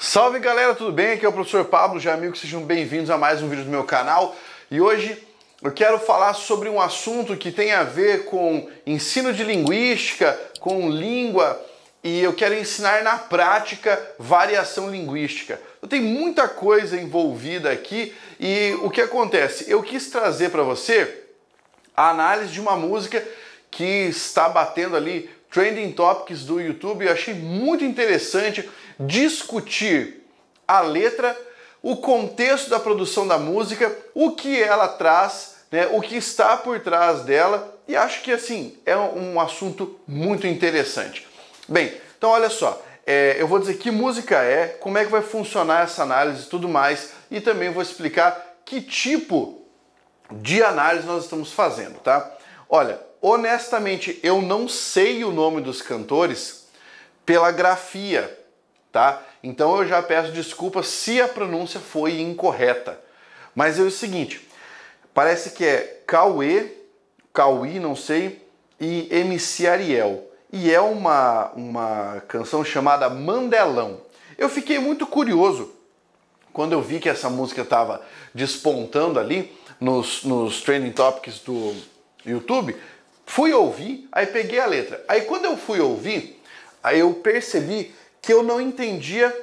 Salve galera, tudo bem? Aqui é o professor Pablo Jamil, sejam bem-vindos a mais um vídeo do meu canal. E hoje eu quero falar sobre um assunto que tem a ver com ensino de linguística, com língua, e eu quero ensinar na prática variação linguística. Tem muita coisa envolvida aqui e o que acontece? Eu quis trazer para você a análise de uma música que está batendo ali Trending Topics do YouTube. Eu achei muito interessante discutir a letra, o contexto da produção da música, o que ela traz, né, o que está por trás dela, e acho que assim é um assunto muito interessante. Bem, então olha só, eu vou dizer que música é, como é que vai funcionar essa análise e tudo mais, e também vou explicar que tipo de análise nós estamos fazendo, tá? Olha, honestamente, eu não sei o nome dos cantores pela grafia, tá? Então eu já peço desculpas se a pronúncia foi incorreta. Mas é o seguinte, parece que é Cauê, não sei, e MC Ariel. E é uma canção chamada Mandelão. Eu fiquei muito curioso quando eu vi que essa música estava despontando ali nos Trending Topics do YouTube. Fui ouvir, aí peguei a letra. Aí quando eu fui ouvir, aí eu percebi que eu não entendia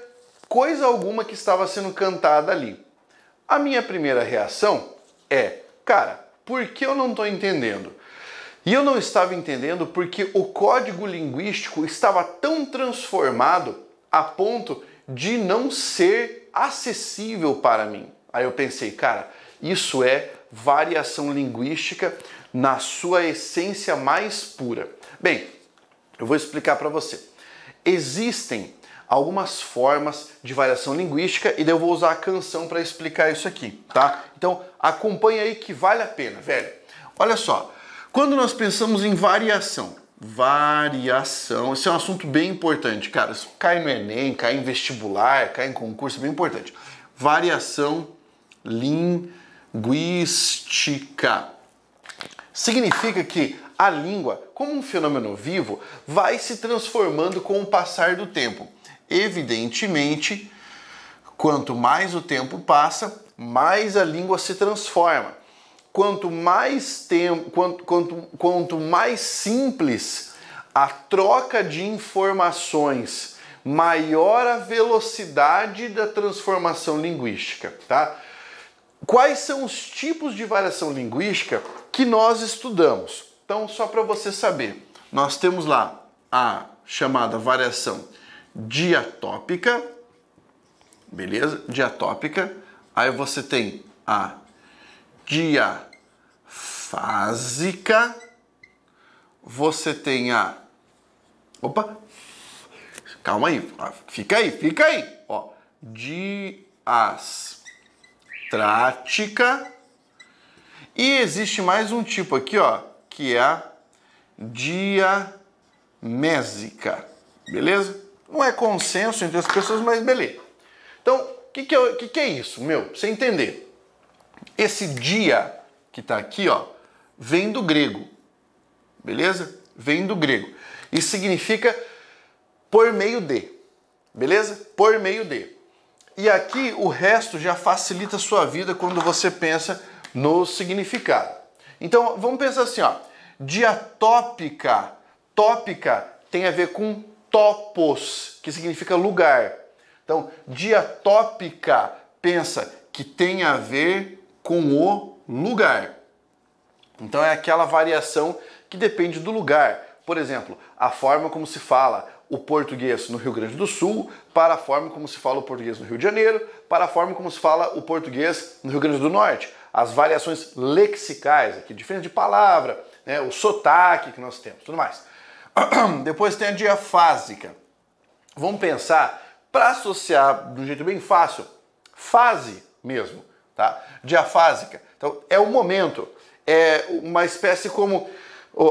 coisa alguma que estava sendo cantada ali. A minha primeira reação é, cara, por que eu não estou entendendo? E eu não estava entendendo porque o código linguístico estava tão transformado a ponto de não ser acessível para mim. Aí eu pensei, cara, isso é variação linguística na sua essência mais pura. Bem, eu vou explicar para você. Existem algumas formas de variação linguística e daí eu vou usar a canção para explicar isso aqui, tá? Então acompanha aí que vale a pena, velho. Olha só, quando nós pensamos em variação, esse é um assunto bem importante, cara. Isso cai no Enem, cai em vestibular, cai em concurso, é bem importante. Variação linguística significa que a língua, como um fenômeno vivo, vai se transformando com o passar do tempo. Evidentemente, quanto mais o tempo passa, mais a língua se transforma. Quanto mais simples a troca de informações, maior a velocidade da transformação linguística, tá? Quais são os tipos de variação linguística que nós estudamos? Então, só para você saber, nós temos lá a chamada variação diatópica, beleza? Diatópica. Aí você tem a diafásica, você tem a... Opa! Calma aí, fica aí, ó. Diastrática. E existe mais um tipo aqui, ó, que é a diamésica, beleza? Não é consenso entre as pessoas, mas beleza. Então, o que é isso, meu? Pra você entender. Esse dia que tá aqui, ó, vem do grego, beleza? Vem do grego. E significa por meio de, beleza? Por meio de. E aqui o resto já facilita a sua vida quando você pensa no significado. Então, vamos pensar assim, ó. Diatópica. Tópica tem a ver com topos, que significa lugar. Então, diatópica pensa que tem a ver com o lugar. Então, é aquela variação que depende do lugar. Por exemplo, a forma como se fala o português no Rio Grande do Sul, para a forma como se fala o português no Rio de Janeiro, para a forma como se fala o português no Rio Grande do Norte. As variações lexicais, aqui, diferença de palavra, né, o sotaque que nós temos, tudo mais. Depois tem a diafásica. Vamos pensar, para associar de um jeito bem fácil, fase mesmo, tá? Diafásica. Então, é o momento, é uma espécie como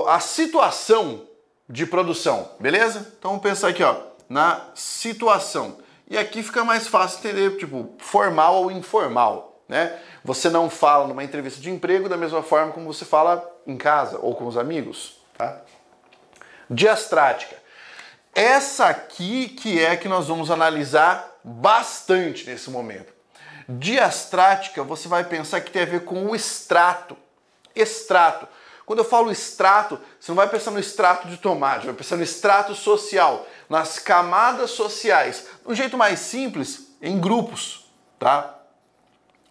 a situação de produção, beleza? Então vamos pensar aqui, ó, na situação. E aqui fica mais fácil entender, tipo, formal ou informal, né? Você não fala numa entrevista de emprego da mesma forma como você fala em casa ou com os amigos, tá? Diastrática. Essa aqui que nós vamos analisar bastante nesse momento. Diastrática, você vai pensar que tem a ver com o extrato. Extrato. Quando eu falo extrato, você não vai pensar no extrato de tomate, vai pensar no extrato social, nas camadas sociais. De um jeito mais simples, em grupos, tá?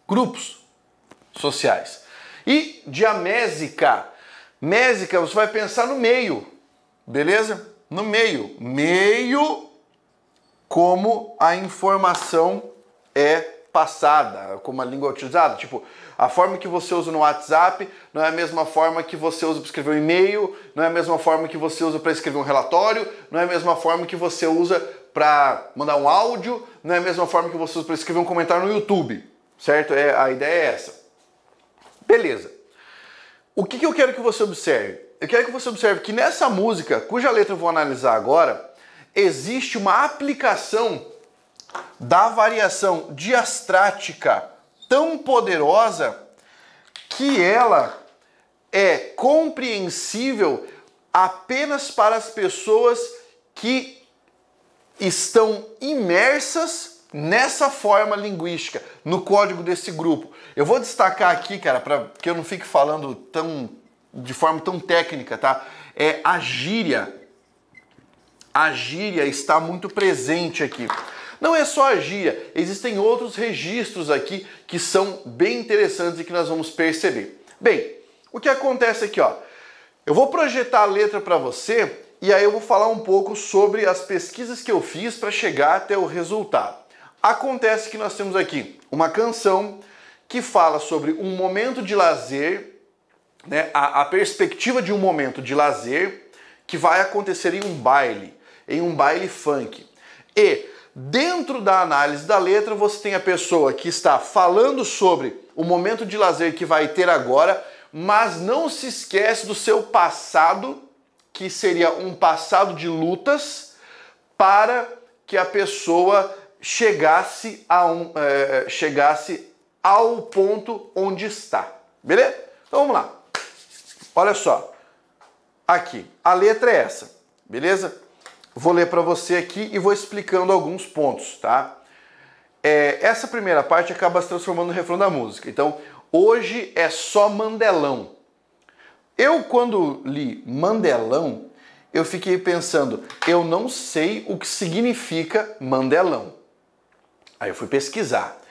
Grupos sociais. E diamésica. Mésica, você vai pensar no meio, beleza? No meio. Meio como a informação é passada, como a língua é utilizada. Tipo, a forma que você usa no WhatsApp não é a mesma forma que você usa para escrever um e-mail, não é a mesma forma que você usa para escrever um relatório, não é a mesma forma que você usa para mandar um áudio, não é a mesma forma que você usa para escrever um comentário no YouTube, certo? A ideia é essa. Beleza. O que eu quero que você observe? Eu quero que você observe que nessa música, cuja letra eu vou analisar agora, existe uma aplicação da variação diastrática tão poderosa que ela é compreensível apenas para as pessoas que estão imersas nessa forma linguística, no código desse grupo. Eu vou destacar aqui, cara, para que eu não fique falando de forma tão técnica, tá? A gíria. A gíria está muito presente aqui. Não é só a gíria, existem outros registros aqui que são bem interessantes e que nós vamos perceber. Bem, o que acontece aqui, ó? Eu vou projetar a letra para você e aí eu vou falar um pouco sobre as pesquisas que eu fiz para chegar até o resultado. Acontece que nós temos aqui uma canção que fala sobre um momento de lazer, né? A perspectiva de um momento de lazer que vai acontecer em um baile funk. E dentro da análise da letra, você tem a pessoa que está falando sobre o momento de lazer que vai ter agora, mas não se esquece do seu passado, que seria um passado de lutas, para que a pessoa chegasse ao ponto onde está. Beleza? Então vamos lá. Olha só. Aqui, a letra é essa. Beleza? Vou ler para você aqui e vou explicando alguns pontos, tá? Essa primeira parte acaba se transformando no refrão da música. Então, hoje é só Mandelão. Eu, quando li Mandelão, eu fiquei pensando, eu não sei o que significa Mandelão. Aí eu fui pesquisar.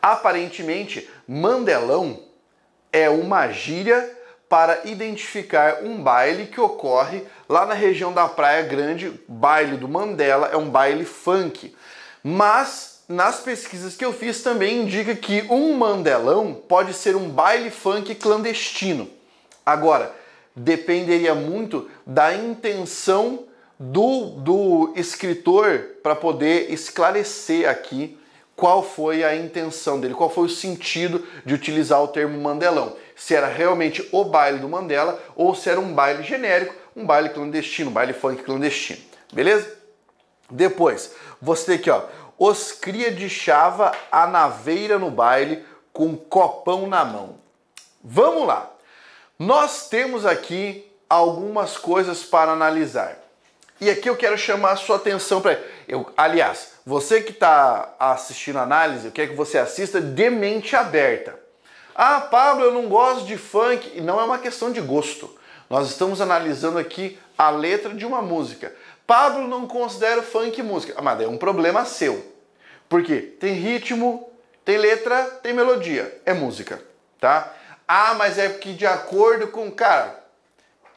Aparentemente, Mandelão é uma gíria para identificar um baile que ocorre lá na região da Praia Grande. Baile do Mandela é um baile funk. Mas nas pesquisas que eu fiz também indica que um mandelão pode ser um baile funk clandestino. Agora, dependeria muito da intenção do escritor para poder esclarecer aqui qual foi a intenção dele, qual foi o sentido de utilizar o termo mandelão. Se era realmente o baile do Mandela ou se era um baile genérico, um baile clandestino, um baile funk clandestino. Beleza? Depois, você tem aqui, ó, os cria de chava a naveira no baile com copão na mão. Vamos lá. Nós temos aqui algumas coisas para analisar. E aqui eu quero chamar a sua atenção para... Aliás, você que está assistindo a análise, eu quero que você assista de mente aberta. Ah, Pablo, eu não gosto de funk. E não é uma questão de gosto. Nós estamos analisando aqui a letra de uma música. Pablo, não considera funk música. Ah, mas é um problema seu. Por quê? Tem ritmo, tem letra, tem melodia. É música, tá? Ah, mas é porque de acordo com... Cara,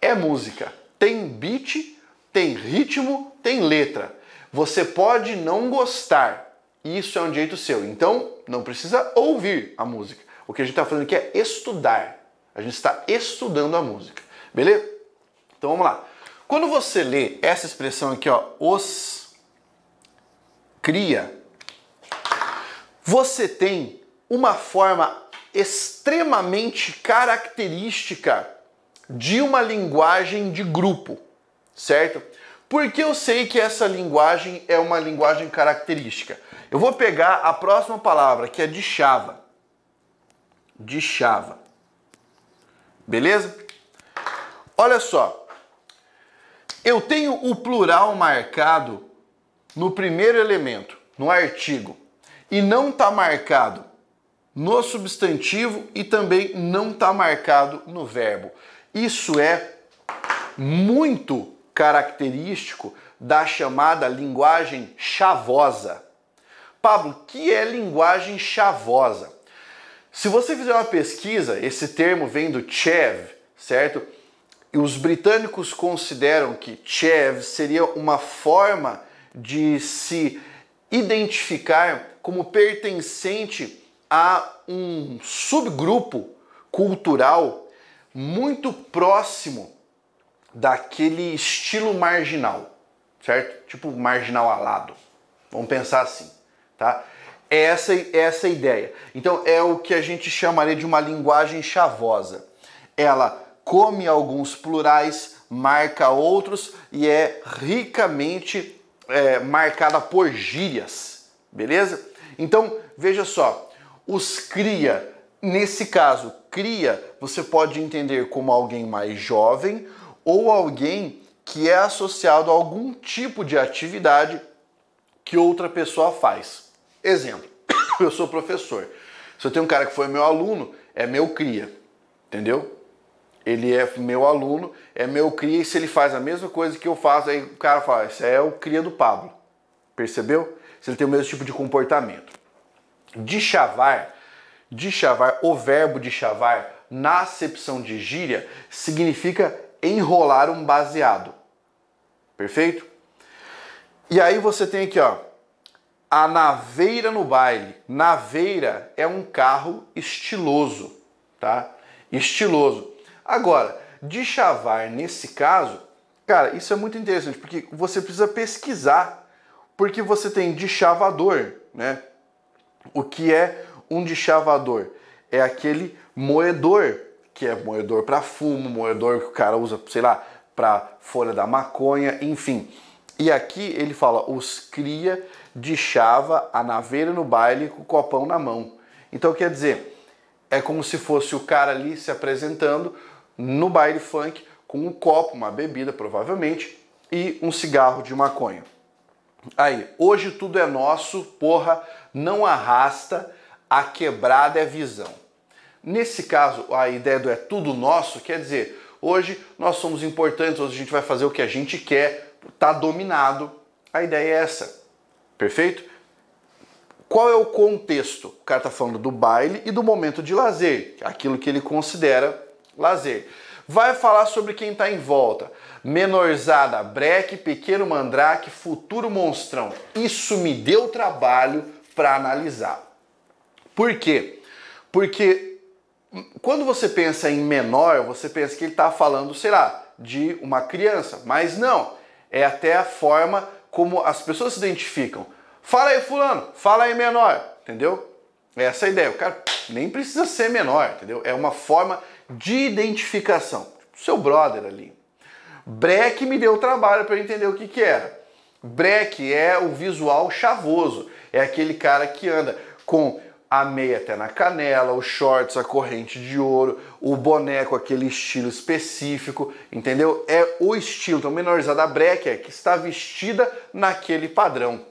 é música. Tem beat, tem ritmo, tem letra. Você pode não gostar. Isso é um jeito seu. Então, não precisa ouvir a música. O que a gente está fazendo aqui é estudar. A gente está estudando a música. Beleza? Então vamos lá. Quando você lê essa expressão aqui, ó, os cria, você tem uma forma extremamente característica de uma linguagem de grupo, certo? Porque eu sei que essa linguagem é uma linguagem característica. Eu vou pegar a próxima palavra, que é de chava. De chava. Beleza? Olha só. Eu tenho o plural marcado no primeiro elemento, no artigo. e não está marcado no substantivo e também não está marcado no verbo. Isso é muito característico da chamada linguagem chavosa. Pablo, o que é linguagem chavosa? Se você fizer uma pesquisa, esse termo vem do chav, certo? E os britânicos consideram que chav seria uma forma de se identificar como pertencente a um subgrupo cultural muito próximo daquele estilo marginal, certo? Tipo marginal alado. Vamos pensar assim, tá? Essa é a ideia. Então é o que a gente chamaria de uma linguagem chavosa. Ela come alguns plurais, marca outros e é ricamente marcada por gírias, beleza? Então veja só, os cria, nesse caso, cria, você pode entender como alguém mais jovem ou alguém que é associado a algum tipo de atividade que outra pessoa faz. Exemplo, eu sou professor. Se eu tenho um cara que foi meu aluno, é meu cria, entendeu? Ele é meu aluno, é meu cria, e se ele faz a mesma coisa que eu faço, aí o cara fala, esse é o cria do Pablo. Percebeu? Se ele tem o mesmo tipo de comportamento. Deschavar, o verbo deschavar, na acepção de gíria, significa enrolar um baseado. Perfeito? E aí você tem aqui, ó, a naveira no baile. Naveira é um carro estiloso, tá? Estiloso. Agora, deschavar nesse caso, cara, isso é muito interessante, porque você precisa pesquisar, porque você tem deschavador, né? O que é um deschavador? É aquele moedor, que é moedor para fumo, moedor que o cara usa, sei lá, para folha da maconha, enfim. E aqui ele fala, os cria deschava a naveira no baile com o copão na mão. Então quer dizer, é como se fosse o cara ali se apresentando no baile funk com um copo, uma bebida provavelmente, e um cigarro de maconha. Aí, hoje tudo é nosso, porra, não arrasta, a quebrada é visão. Nesse caso, a ideia do é tudo nosso quer dizer, hoje nós somos importantes, hoje a gente vai fazer o que a gente quer, tá dominado. A ideia é essa. Perfeito? Qual é o contexto? O cara tá falando do baile e do momento de lazer, aquilo que ele considera lazer. Vai falar sobre quem tá em volta. Menorzada, breque, pequeno mandrake, futuro monstrão. Isso me deu trabalho para analisar. Por quê? Porque quando você pensa em menor, você pensa que ele tá falando, sei lá, de uma criança. Mas não. É até a forma como as pessoas se identificam. Fala aí, fulano. Fala aí, menor. Entendeu? É essa a ideia. O cara nem precisa ser menor, entendeu? É uma forma de identificação. Seu brother ali. Breque me deu trabalho para entender o que era. Breque é o visual chavoso. É aquele cara que anda com a meia até na canela, os shorts, a corrente de ouro, o boné com aquele estilo específico, entendeu? É o estilo. Então, menorizada breque é que está vestida naquele padrão.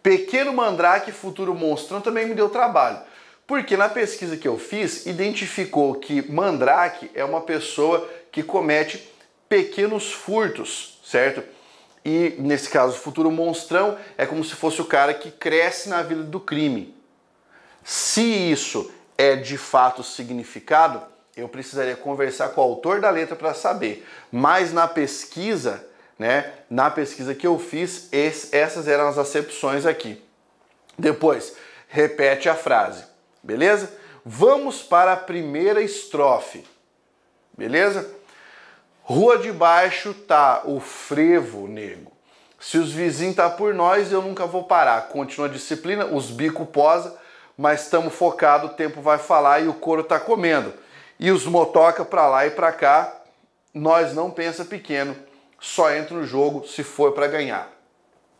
Pequeno mandrake, futuro monstrão também me deu trabalho. Porque na pesquisa que eu fiz, identificou que mandrake é uma pessoa que comete pequenos furtos, certo? E nesse caso, futuro monstrão é como se fosse o cara que cresce na vida do crime. Se isso é de fato significado, eu precisaria conversar com o autor da letra para saber. Mas na pesquisa, né, na pesquisa que eu fiz, essas eram as acepções aqui. Depois, repete a frase, beleza? Vamos para a primeira estrofe, beleza? Rua de baixo tá o frevo, nego. Se os vizinhos tá por nós, eu nunca vou parar. Continua a disciplina, os bicos posa, mas estamos focados, o tempo vai falar e o couro tá comendo. E os motoca pra lá e pra cá, nós não pensa pequeno, só entra no jogo se for para ganhar.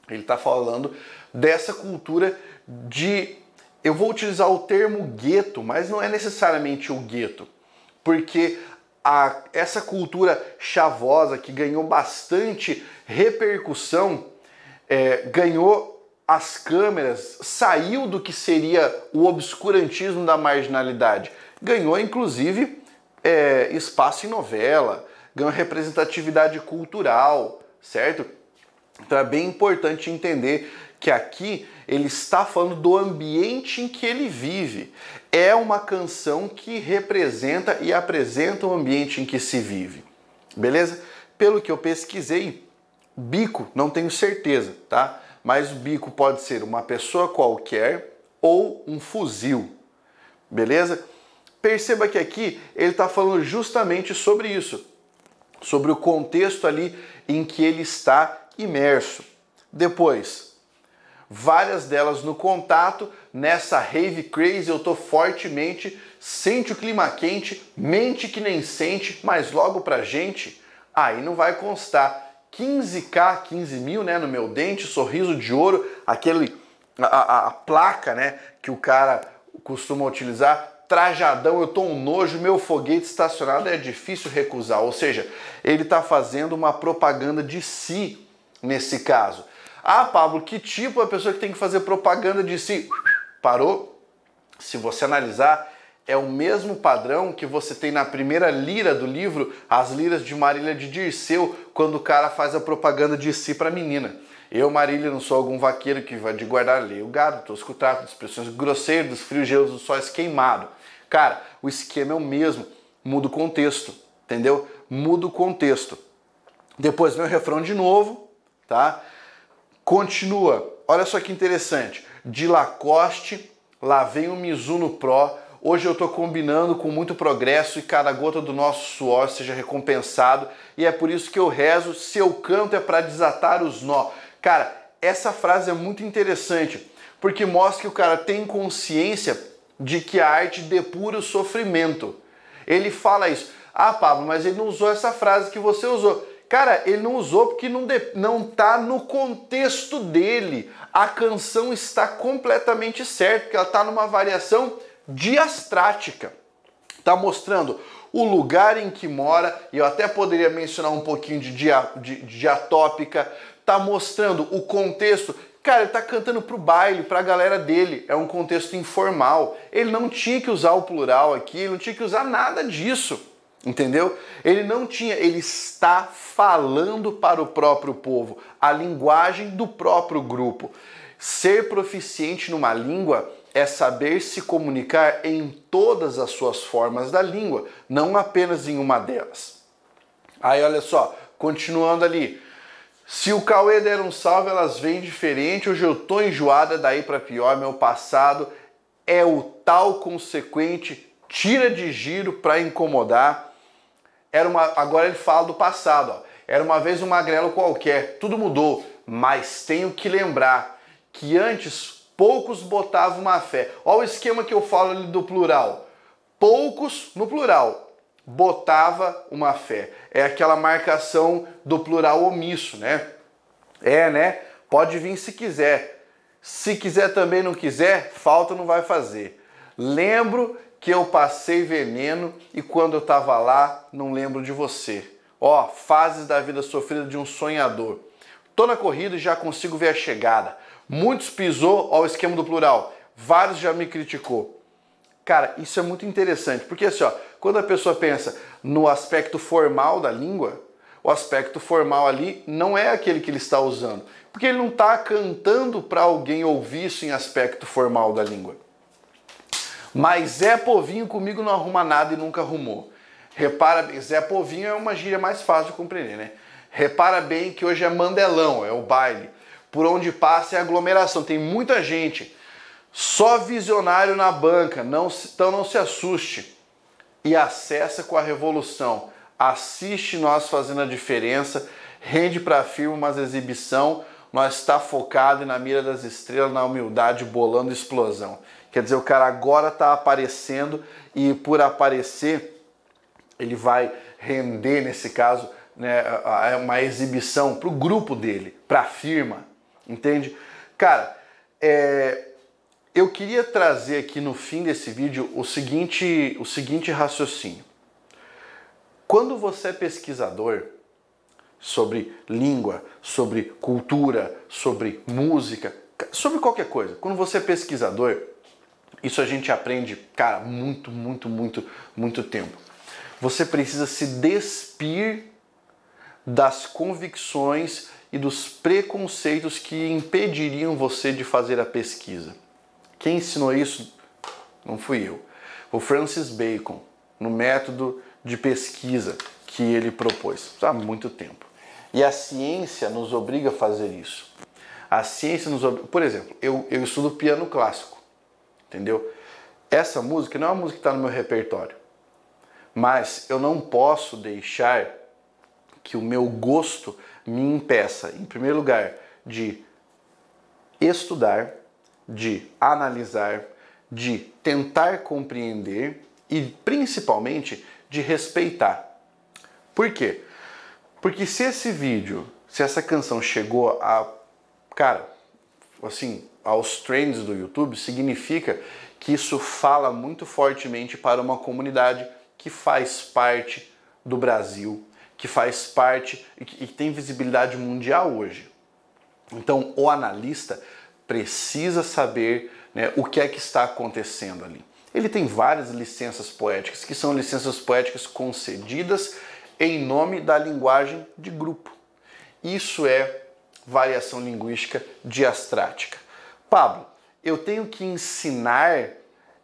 Ele tá falando dessa cultura de... Eu vou utilizar o termo gueto, mas não é necessariamente o gueto, porque essa cultura chavosa que ganhou bastante repercussão, ganhou as câmeras, saiu do que seria o obscurantismo da marginalidade. Ganhou, inclusive, espaço em novela, ganhou representatividade cultural, certo? Então é bem importante entender que aqui ele está falando do ambiente em que ele vive. É uma canção que representa e apresenta o ambiente em que se vive. Beleza? Pelo que eu pesquisei, bico, não tenho certeza, tá? Mas o bico pode ser uma pessoa qualquer ou um fuzil. Beleza? Perceba que aqui ele está falando justamente sobre isso, sobre o contexto ali em que ele está imerso. Depois, várias delas no contato, nessa rave crazy eu tô fortemente, sente o clima quente, mente que nem sente, mas logo pra gente, aí não vai constar 15k, 15 mil, né, no meu dente, sorriso de ouro, a placa, né, que o cara costuma utilizar, trajadão, eu tô um nojo, meu foguete estacionado, é difícil recusar. Ou seja, ele tá fazendo uma propaganda de si nesse caso. Ah, Pablo, que tipo a pessoa que tem que fazer propaganda de si? Parou? Se você analisar, é o mesmo padrão que você tem na primeira lira do livro, As Liras de Marília de Dirceu, quando o cara faz a propaganda de si para a menina. Eu, Marília, não sou algum vaqueiro que vai de guardar lei o gado, tosco trato, de expressões grosseiras, dos frios gelos dos sóis queimado. Cara, o esquema é o mesmo, muda o contexto, entendeu? Muda o contexto. Depois vem o refrão de novo, tá? Continua, olha só que interessante, de Lacoste, lá vem o Mizuno Pro, hoje eu tô combinando com muito progresso e cada gota do nosso suor seja recompensado, e é por isso que eu rezo, seu canto é para desatar os nó. Cara, essa frase é muito interessante, porque mostra que o cara tem consciência de que a arte depura o sofrimento. Ele fala isso. Ah, Pablo, mas ele não usou essa frase que você usou. Cara, ele não usou porque não tá no contexto dele. A canção está completamente certa, porque ela está numa variação diastrática. Está mostrando o lugar em que mora, e eu até poderia mencionar um pouquinho de diatópica. Está mostrando o contexto. Cara, ele está cantando pro baile, pra galera dele. É um contexto informal. Ele não tinha que usar o plural aqui, ele não tinha que usar nada disso. Entendeu? Ele não tinha, ele está falando para o próprio povo, a linguagem do próprio grupo. Ser proficiente numa língua é saber se comunicar em todas as suas formas da língua, não apenas em uma delas. Aí olha só, continuando ali. Se o Cauê der um salve, elas vêm diferente, hoje eu tô enjoada, daí para pior, meu passado é o tal consequente, tira de giro para incomodar. Agora ele fala do passado, ó. Era uma vez um magrelo qualquer, tudo mudou, mas tenho que lembrar que antes poucos botavam uma fé. Olha o esquema que eu falo ali do plural. Poucos, no plural, botava uma fé. É aquela marcação do plural omisso, né? Né? Pode vir se quiser. Se quiser também não quiser, falta não vai fazer. Lembro que eu passei veneno e quando eu tava lá, não lembro de você. Ó, fases da vida sofrida de um sonhador. Tô na corrida e já consigo ver a chegada. Muitos pisou, ó o esquema do plural. Vários já me criticou. Cara, isso é muito interessante, porque assim, ó, quando a pessoa pensa no aspecto formal da língua, o aspecto formal ali não é aquele que ele está usando, porque ele não está cantando para alguém ouvir isso em aspecto formal da língua. Mas Zé Povinho comigo não arruma nada e nunca arrumou. Repara bem, Zé Povinho é uma gíria mais fácil de compreender, né? Repara bem que hoje é mandelão, é o baile. Por onde passa é aglomeração, tem muita gente. Só visionário na banca, então não se assuste. E acessa com a revolução. Assiste nós fazendo a diferença, rende para a firma umas exibição, nós está focado na mira das estrelas, na humildade, bolando explosão. Quer dizer, o cara agora está aparecendo e por aparecer, ele vai render, nesse caso, né, uma exibição para o grupo dele, para a firma, entende? Cara, eu queria trazer aqui no fim desse vídeo o seguinte raciocínio. Quando você é pesquisador sobre língua, sobre cultura, sobre música, sobre qualquer coisa. Quando você é pesquisador, isso a gente aprende, cara, muito tempo. Você precisa se despir das convicções e dos preconceitos que impediriam você de fazer a pesquisa. Quem ensinou isso não fui eu. O Francis Bacon, no método de pesquisa que ele propôs há muito tempo. E a ciência nos obriga a fazer isso. A ciência nos obriga... Por exemplo, eu estudo piano clássico, entendeu? Essa música não é uma música que está no meu repertório. Mas eu não posso deixar que o meu gosto me impeça, em primeiro lugar, de estudar, de analisar, de tentar compreender e, principalmente, de respeitar. Por quê? Porque se esse vídeo, se essa canção chegou a, cara, assim, aos trends do YouTube, significa que isso fala muito fortemente para uma comunidade que faz parte do Brasil, que faz parte e que tem visibilidade mundial hoje. Então, o analista precisa saber, né, o que é que está acontecendo ali. Ele tem várias licenças poéticas, que são licenças poéticas concedidas em nome da linguagem de grupo. Isso é variação linguística diastrática. Pablo, eu tenho que ensinar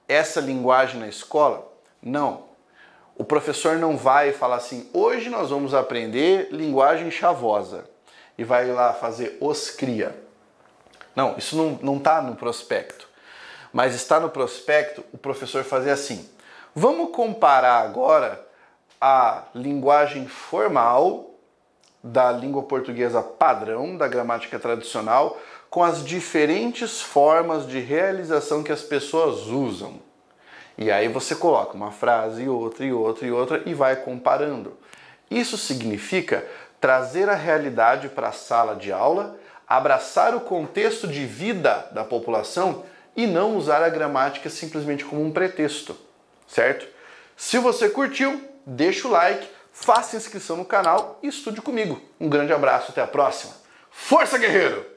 essa linguagem na escola? Não. O professor não vai falar assim, hoje nós vamos aprender linguagem chavosa e vai lá fazer os cria. Não, isso não está no prospecto. Mas está no prospecto o professor fazer assim, vamos comparar agora a linguagem formal da língua portuguesa padrão, da gramática tradicional, com as diferentes formas de realização que as pessoas usam. E aí você coloca uma frase, outra, e outra, e outra, e vai comparando. Isso significa trazer a realidade para a sala de aula, abraçar o contexto de vida da população e não usar a gramática simplesmente como um pretexto, certo? Se você curtiu, deixa o like, faça inscrição no canal e estude comigo. Um grande abraço, até a próxima. Força, guerreiro!